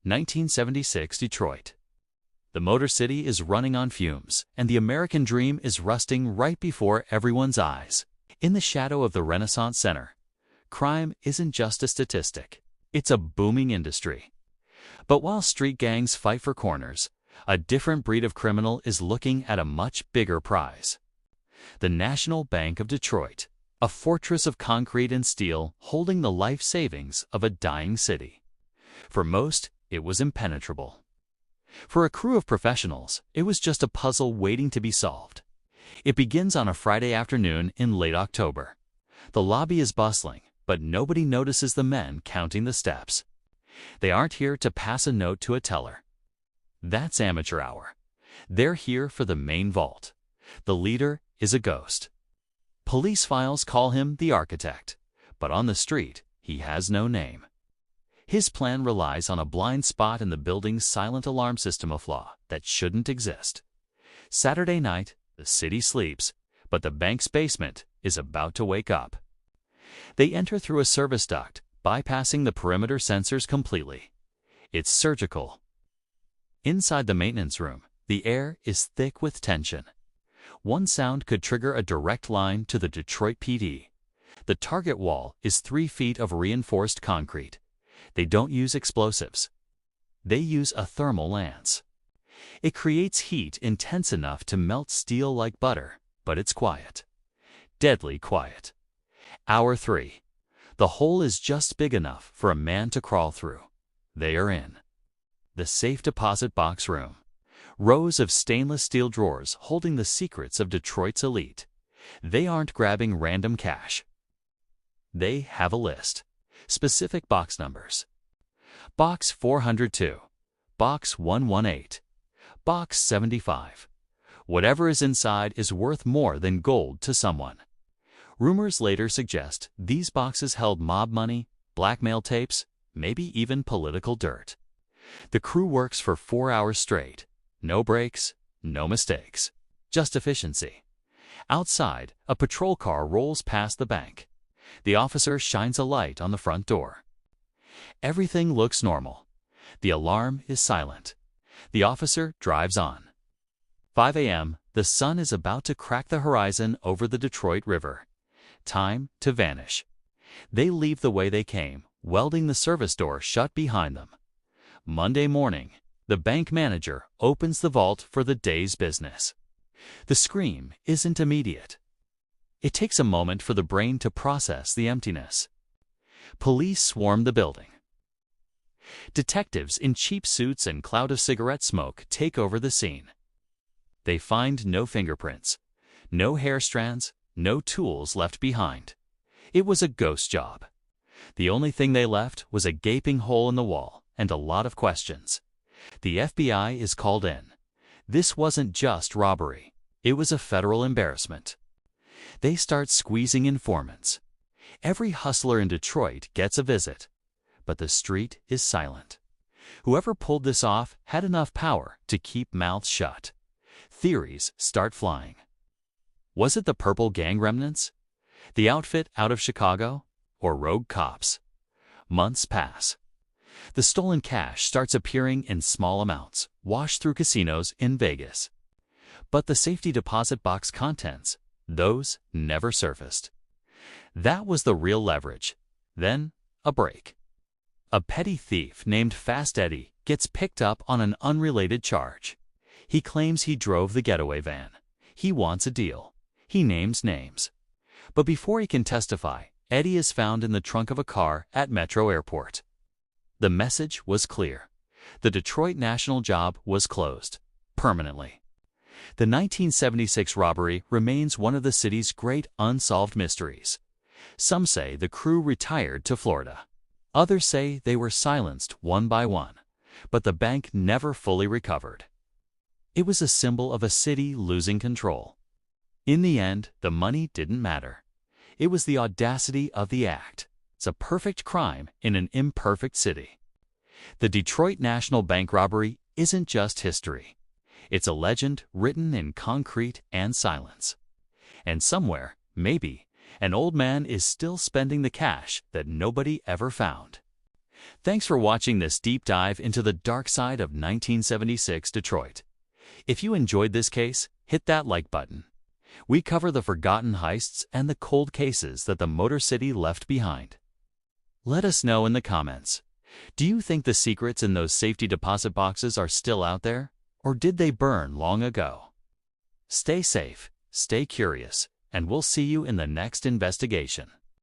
1976 Detroit. The Motor City is running on fumes, and the American dream is rusting right before everyone's eyes. In the shadow of the Renaissance Center, crime isn't just a statistic. It's a booming industry. But while street gangs fight for corners, a different breed of criminal is looking at a much bigger prize. The National Bank of Detroit, a fortress of concrete and steel holding the life savings of a dying city. For most, it was impenetrable. For a crew of professionals, it was just a puzzle waiting to be solved. It begins on a Friday afternoon in late October. The lobby is bustling, but nobody notices the men counting the steps. They aren't here to pass a note to a teller. That's amateur hour. They're here for the main vault. The leader is a ghost. Police files call him the architect, but on the street, he has no name. His plan relies on a blind spot in the building's silent alarm system, a flaw that shouldn't exist. Saturday night, the city sleeps, but the bank's basement is about to wake up. They enter through a service duct, bypassing the perimeter sensors completely. It's surgical. Inside the maintenance room, the air is thick with tension. One sound could trigger a direct line to the Detroit PD. The target wall is 3 feet of reinforced concrete. They don't use explosives. They use a thermal lance. It creates heat intense enough to melt steel like butter, but it's quiet. Deadly quiet. Hour 3. The hole is just big enough for a man to crawl through. They are in. The safe deposit box room. Rows of stainless steel drawers holding the secrets of Detroit's elite. They aren't grabbing random cash. They have a list. Specific box numbers. Box 402. Box 118. Box 75. Whatever is inside is worth more than gold to someone. Rumors later suggest these boxes held mob money, blackmail tapes, maybe even political dirt. The crew works for 4 hours straight. No breaks, no mistakes. Just efficiency. Outside, a patrol car rolls past the bank. The officer shines a light on the front door. Everything looks normal. The alarm is silent. The officer drives on. 5 a.m., the sun is about to crack the horizon over the Detroit River. Time to vanish. They leave the way they came, welding the service door shut behind them. Monday morning, the bank manager opens the vault for the day's business. The scream isn't immediate. It takes a moment for the brain to process the emptiness. Police swarm the building. Detectives in cheap suits and cloud of cigarette smoke take over the scene. They find no fingerprints, no hair strands, no tools left behind. It was a ghost job. The only thing they left was a gaping hole in the wall and a lot of questions. The FBI is called in. This wasn't just robbery. It was a federal embarrassment. They start squeezing informants. Every hustler in Detroit gets a visit, but the street is silent. Whoever pulled this off had enough power to keep mouths shut. Theories start flying. Was it the Purple Gang remnants? The outfit out of Chicago? Or rogue cops? Months pass. The stolen cash starts appearing in small amounts, washed through casinos in Vegas. But the safety deposit box contents, those never surfaced. That was the real leverage. Then, a break. A petty thief named Fast Eddie gets picked up on an unrelated charge. He claims he drove the getaway van. He wants a deal. He names names. But before he can testify, Eddie is found in the trunk of a car at Metro Airport. The message was clear. The Detroit National job was closed. Permanently. The 1976 robbery remains one of the city's great unsolved mysteries. Some say the crew retired to Florida. Others say they were silenced one by one, but the bank never fully recovered. It was a symbol of a city losing control. In the end, the money didn't matter. It was the audacity of the act. It's a perfect crime in an imperfect city. The Detroit National Bank robbery isn't just history. It's a legend written in concrete and silence. And somewhere, maybe, an old man is still spending the cash that nobody ever found. Thanks for watching this deep dive into the dark side of 1976 Detroit. If you enjoyed this case, hit that like button. We cover the forgotten heists and the cold cases that the Motor City left behind. Let us know in the comments. Do you think the secrets in those safety deposit boxes are still out there, or did they burn long ago? Stay safe, stay curious, and we'll see you in the next investigation.